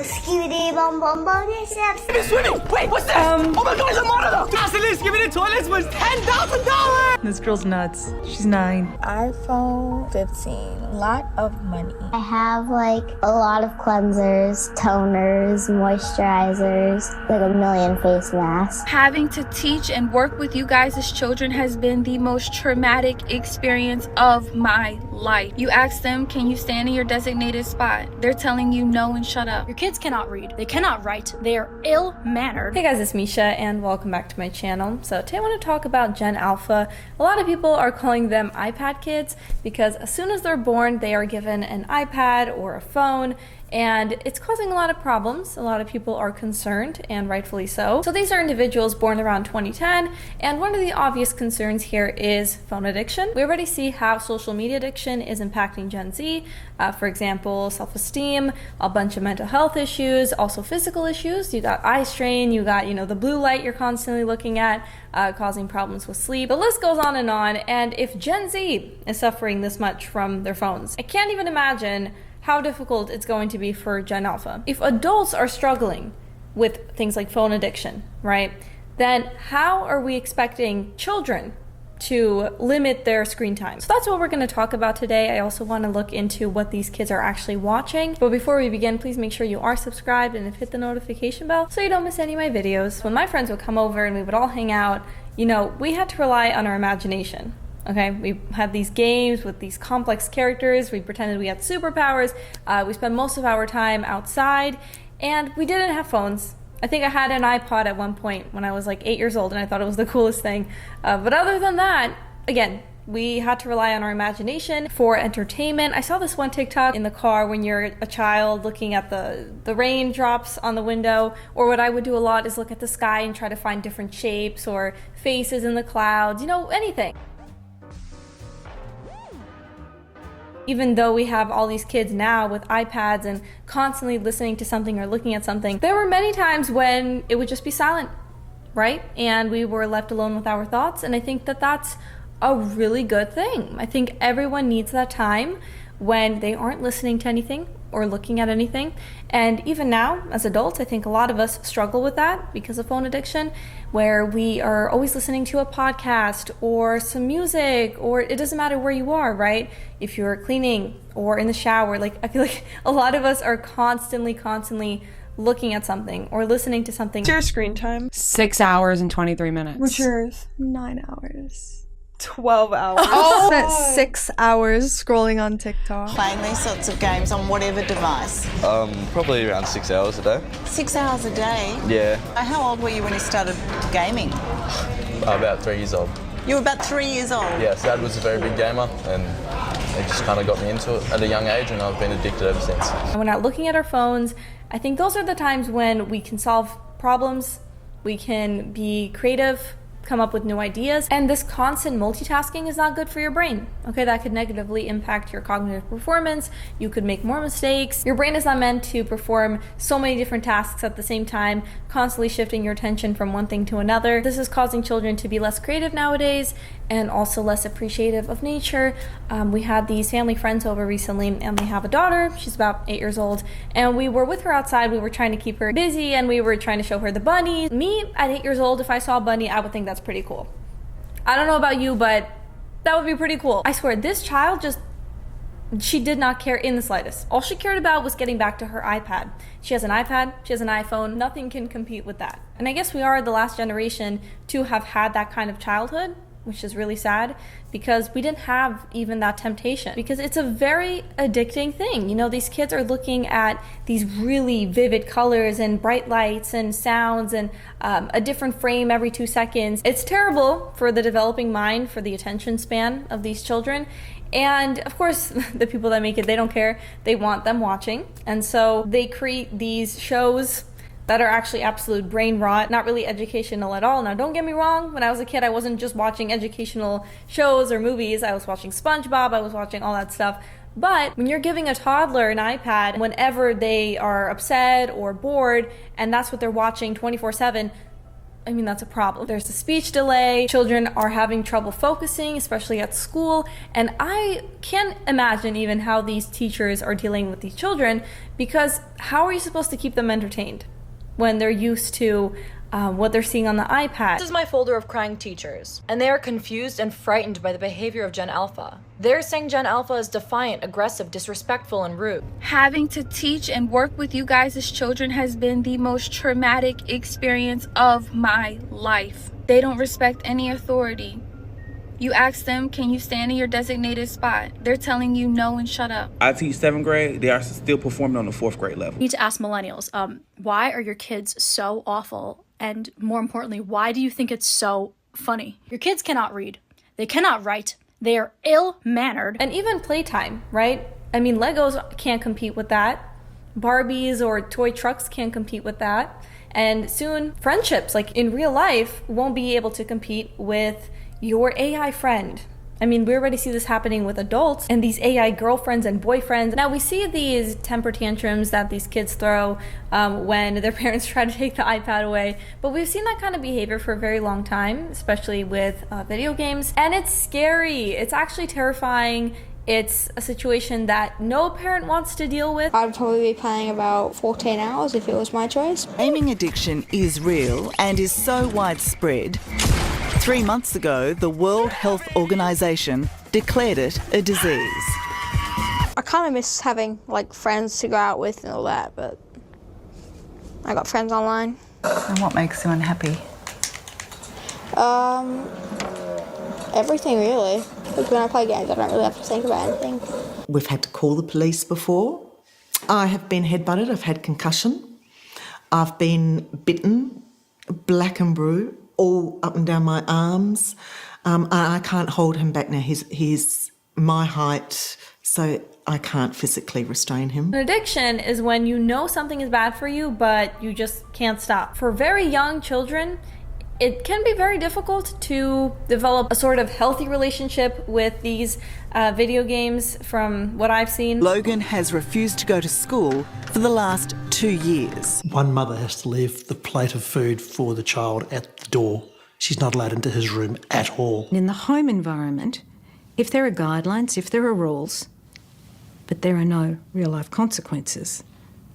Skibidi bum bum bum yes. It's swimming! Wait, what's this? Oh my god, it's a monitor! Gasoline skimming the toilets was $10,000! This girl's nuts. She's 9. iPhone 15. A lot of money. I have like a lot of cleansers, toners, moisturizers, like a million face masks. Having to teach and work with you guys as children has been the most traumatic experience of my life. You ask them, can you stand in your designated spot? They're telling you no and shut up. Your kids cannot read, they cannot write, they are ill-mannered. Hey guys, it's Misha and welcome back to my channel. So today I want to talk about Gen Alpha. A lot of people are calling them iPad kids because as soon as they're born, they are given an iPad or a phone, and it's causing a lot of problems. A lot of people are concerned, and rightfully so. So these are individuals born around 2010, and one of the obvious concerns here is phone addiction. We already see how social media addiction is impacting Gen Z. For example, self-esteem, a bunch of mental health issues, also physical issues. You got eye strain, you got, the blue light you're constantly looking at, causing problems with sleep. The list goes on, and if Gen Z is suffering this much from their phones, I can't even imagine how difficult it's going to be for Gen Alpha. If adults are struggling with things like phone addiction, right, then how are we expecting children to limit their screen time? So that's what we're going to talk about today. I also want to look into what these kids are actually watching. But before we begin, please make sure you are subscribed and have hit the notification bell so you don't miss any of my videos. When my friends would come over and we would all hang out, we had to rely on our imagination. Okay, we had these games with these complex characters. We pretended we had superpowers. We spent most of our time outside, and we didn't have phones. I think I had an iPod at one point when I was like 8 years old, and I thought it was the coolest thing. But other than that, again, we had to rely on our imagination for entertainment. I saw this one TikTok in the car when you're a child looking at the raindrops on the window, or what I would do a lot is look at the sky and try to find different shapes or faces in the clouds, anything. Even though we have all these kids now with iPads and constantly listening to something or looking at something, there were many times when it would just be silent, right? And we were left alone with our thoughts, and I think that that's a really good thing. I think everyone needs that time when they aren't listening to anything or looking at anything. And even now, as adults, I think a lot of us struggle with that because of phone addiction, where we are always listening to a podcast or some music, or it doesn't matter where you are, right? If you're cleaning or in the shower, I feel like a lot of us are constantly looking at something or listening to something. What's your screen time? 6 hours and 23 minutes. What's yours? 9 hours. 12 hours. Oh! Spent 6 hours scrolling on TikTok. Playing these sorts of games on whatever device. Probably around 6 hours a day. 6 hours a day? Yeah. How old were you when you started gaming? About 3 years old. You were about 3 years old? Yeah, Dad was a very big gamer, and it just kind of got me into it at a young age, and I've been addicted ever since. And we're not looking at our phones. I think those are the times when we can solve problems, we can be creative, come up with new ideas, and this constant multitasking is not good for your brain. Okay, that could negatively impact your cognitive performance. You could make more mistakes. Your brain is not meant to perform so many different tasks at the same time, constantly shifting your attention from one thing to another. This is causing children to be less creative nowadays and also less appreciative of nature. We had these family friends over recently, and they have a daughter. She's about 8 years old, and we were with her outside. We were trying to keep her busy, and we were trying to show her the bunny. Me, at 8 years old, if I saw a bunny, I would think that's pretty cool. I don't know about you, but that would be pretty cool. I swear, this child she did not care in the slightest. All she cared about was getting back to her iPad. She has an iPad, she has an iPhone, nothing can compete with that. And I guess we are the last generation to have had that kind of childhood, which is really sad because we didn't have even that temptation, because it's a very addicting thing. These kids are looking at these really vivid colors and bright lights and sounds and a different frame every 2 seconds. It's terrible for the developing mind, for the attention span of these children. And of course, the people that make it, they don't care. They want them watching. And so they create these shows that are actually absolute brain rot, not really educational at all. Now, don't get me wrong, when I was a kid, I wasn't just watching educational shows or movies. I was watching SpongeBob, I was watching all that stuff. But when you're giving a toddler an iPad whenever they are upset or bored, and that's what they're watching 24/7, I mean, that's a problem. There's a speech delay, children are having trouble focusing, especially at school, and I can't imagine even how these teachers are dealing with these children, because how are you supposed to keep them entertained when they're used to what they're seeing on the iPad? This is my folder of crying teachers, and they are confused and frightened by the behavior of Gen Alpha. They're saying Gen Alpha is defiant, aggressive, disrespectful, and rude. Having to teach and work with you guys as children has been the most traumatic experience of my life. They don't respect any authority. You ask them, can you stand in your designated spot? They're telling you no and shut up. I teach 7th grade. They are still performing on the 4th grade level. You need to ask millennials, why are your kids so awful? And more importantly, why do you think it's so funny? Your kids cannot read. They cannot write. They are ill-mannered. And even playtime, right? I mean, Legos can't compete with that. Barbies or toy trucks can't compete with that. And soon, friendships, like in real life, won't be able to compete with your AI friend. I mean, we already see this happening with adults and these AI girlfriends and boyfriends. Now, we see these temper tantrums that these kids throw when their parents try to take the iPad away. But we've seen that kind of behavior for a very long time, especially with video games. And it's scary. It's actually terrifying. It's a situation that no parent wants to deal with. I'd probably be playing about 14 hours if it was my choice. Gaming addiction is real and is so widespread. 3 months ago, the World Health Organization declared it a disease. I kind of miss having like friends to go out with and all that, but I got friends online. And what makes you unhappy? Everything really. Because when I play games, I don't really have to think about anything. We've had to call the police before. I have been headbutted, I've had concussion. I've been bitten, black and blue, all up and down my arms. I can't hold him back now. He's my height, so I can't physically restrain him. An addiction is when you know something is bad for you, but you just can't stop. For very young children, it can be very difficult to develop a sort of healthy relationship with these video games from what I've seen. Logan has refused to go to school for the last 2 years. One mother has to leave the plate of food for the child at the door. She's not allowed into his room at all. In the home environment, if there are guidelines, if there are rules, but there are no real-life consequences,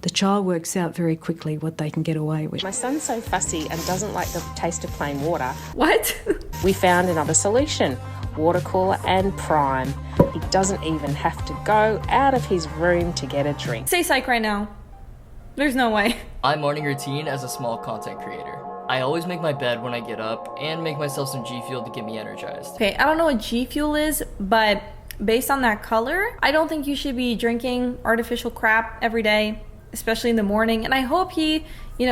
the child works out very quickly what they can get away with. My son's so fussy and doesn't like the taste of plain water. What? We found another solution, water cooler and Prime. He doesn't even have to go out of his room to get a drink. Say psych right now. There's no way. My morning routine as a small content creator. I always make my bed when I get up and make myself some G Fuel to get me energized. Okay, I don't know what G Fuel is, but based on that color, I don't think you should be drinking artificial crap every day, especially in the morning. And I hope he,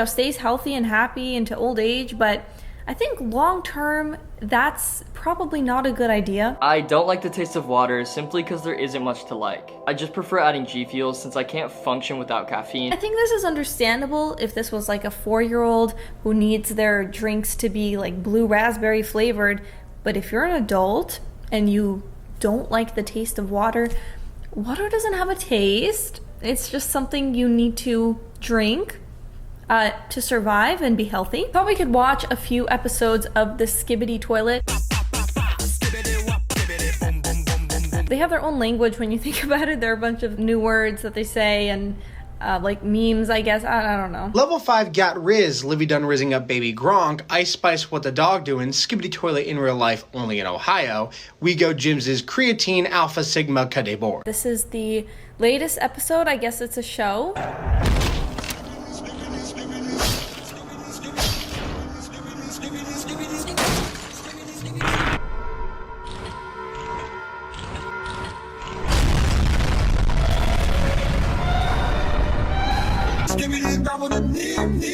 stays healthy and happy into old age, but I think long term, that's probably not a good idea. I don't like the taste of water simply because there isn't much to like. I just prefer adding G Fuel since I can't function without caffeine. I think this is understandable if this was like a 4-year-old who needs their drinks to be like blue raspberry flavored, but if you're an adult and you don't like the taste of water, water doesn't have a taste. It's just something you need to drink to survive and be healthy. Thought we could watch a few episodes of the Skibidi Toilet. They have their own language when you think about it. There are a bunch of new words that they say and like memes, I guess. I don't know. Level 5 got Riz, Livy done rizzing up baby Gronk, Ice Spice What the Dog Doing, Skibidi Toilet in real life only in Ohio, We Go Jim's Creatine Alpha Sigma Kadebor. This is the latest episode. I guess it's a show.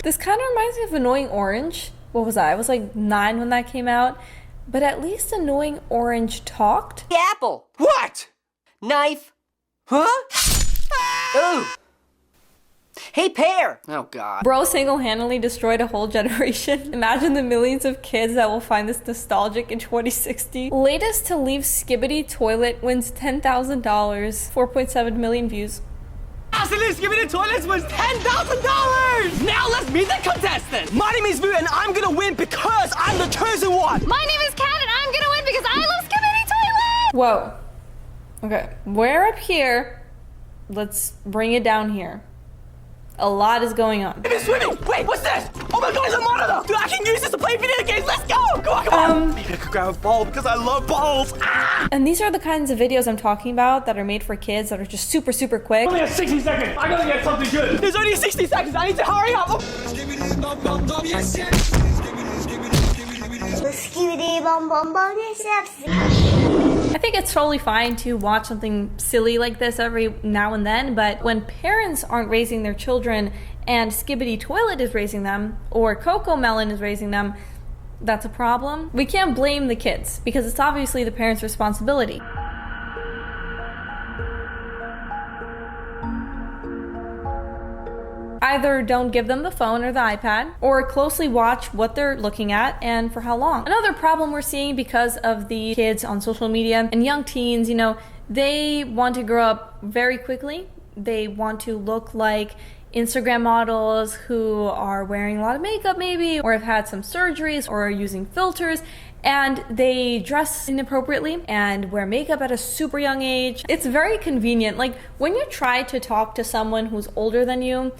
This kind of reminds me of Annoying Orange. What was I? I was like 9 when that came out. But at least Annoying Orange talked. The apple. What? Knife. Huh? Ooh. Hey, pear. Oh, God. Bro single-handedly destroyed a whole generation. Imagine the millions of kids that will find this nostalgic in 2060. Latest to leave Skibidi Toilet wins $10,000. 4.7 million views. Skibidi Toilets was $10,000! Now let's meet the contestant! My name is Vu and I'm gonna win because chosen one! My name is Kat and I'm gonna win because I love Skibidi Toilet! Whoa. Okay, we're up here. Let's bring it down here. A lot is going on. It's swimming! Wait, what's this? Oh my god, it's a monitor! Dude, I can use this to play video games! Let's go! Come on! Maybe I could grab a ball because I love balls! Ah! And these are the kinds of videos I'm talking about that are made for kids that are just super, super quick. Only have 60 seconds! I gotta get something good! There's only 60 seconds! I need to hurry up! Oh. I think it's totally fine to watch something silly like this every now and then, but when parents aren't raising their children and Skibidi Toilet is raising them, or Coco Melon is raising them, that's a problem. We can't blame the kids because it's obviously the parents' responsibility. Either don't give them the phone or the iPad, or closely watch what they're looking at and for how long. Another problem we're seeing because of the kids on social media and young teens, you know, they want to grow up very quickly. They want to look like Instagram models who are wearing a lot of makeup maybe, or have had some surgeries, or are using filters, and they dress inappropriately and wear makeup at a super young age. It's very convenient. Like when you try to talk to someone who's older than you,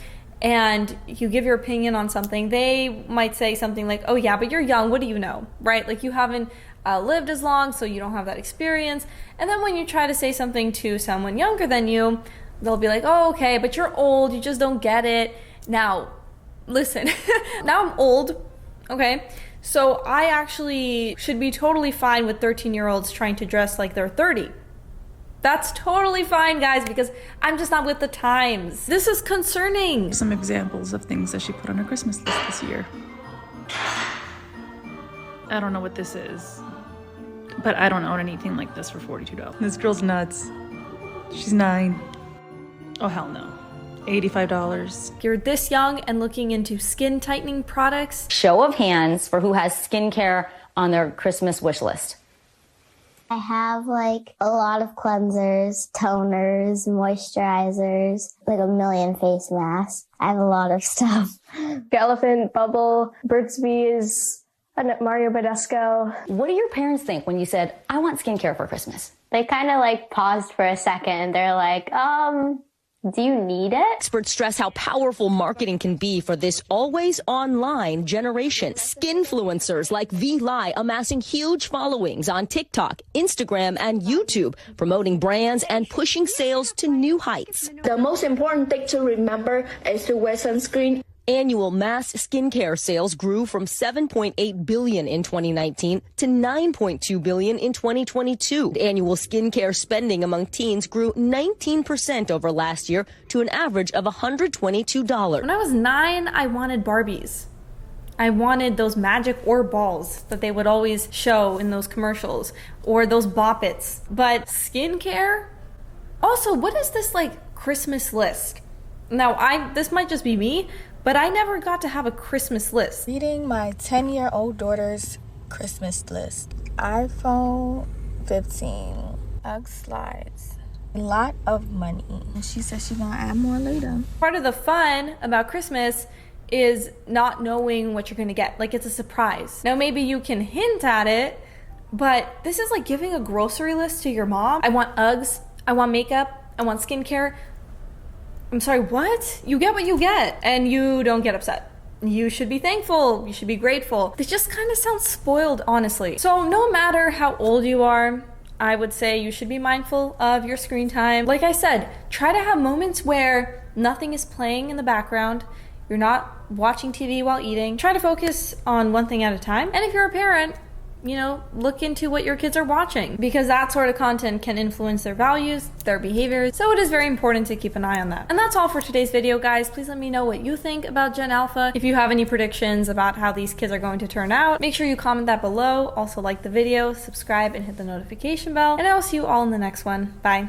and you give your opinion on something, they might say something like, oh yeah, but you're young, what do you know, right? Like you haven't lived as long, so you don't have that experience. And then when you try to say something to someone younger than you, they'll be like, oh, okay, but you're old, you just don't get it. Now, listen, now I'm old, okay? So I actually should be totally fine with 13-year-olds trying to dress like they're 30. That's totally fine, guys, because I'm just not with the times. This is concerning. Some examples of things that she put on her Christmas list this year. I don't know what this is, but I don't own anything like this for $42. This girl's nuts. She's 9. Oh, hell no. $85. If you're this young and looking into skin tightening products. Show of hands for who has skincare on their Christmas wish list. I have like a lot of cleansers, toners, moisturizers, like a million face masks. I have a lot of stuff. Elephant, Bubble, Burt's Bees, Mario Badescu. What do your parents think when you said, I want skincare for Christmas? They kind of like paused for a second. They're like, do you need it? Experts stress how powerful marketing can be for this always online generation. Skinfluencers like V Lai amassing huge followings on TikTok, Instagram, and YouTube, promoting brands and pushing sales to new heights. The most important thing to remember is to wear sunscreen. Annual mass skincare sales grew from $7.8 billion in 2019 to $9.2 billion in 2022. Annual skincare spending among teens grew 19% over last year to an average of $122. When I was 9, I wanted Barbies. I wanted those magic orb balls that they would always show in those commercials, or those Bop-Its. But skincare? Also, what is this like Christmas list? Now, this might just be me, but I never got to have a Christmas list. Reading my 10-year-old daughter's Christmas list. iPhone 15, UGG slides, a lot of money. And she said she's gonna add more later. Part of the fun about Christmas is not knowing what you're gonna get. Like, it's a surprise. Now, maybe you can hint at it, but this is like giving a grocery list to your mom. I want Uggs, I want makeup, I want skincare. I'm sorry, what? You get what you get, and you don't get upset. You should be thankful. You should be grateful. This just kind of sounds spoiled, honestly. So no matter how old you are, I would say you should be mindful of your screen time. Like I said, try to have moments where nothing is playing in the background. You're not watching TV while eating. Try to focus on one thing at a time. And if you're a parent, you know, look into what your kids are watching, because that sort of content can influence their values, their behaviors. So it is very important to keep an eye on that. And that's all for today's video, guys. Please let me know what you think about Gen Alpha. If you have any predictions about how these kids are going to turn out, make sure you comment that below. Also like the video, subscribe, and hit the notification bell. And I will see you all in the next one. Bye.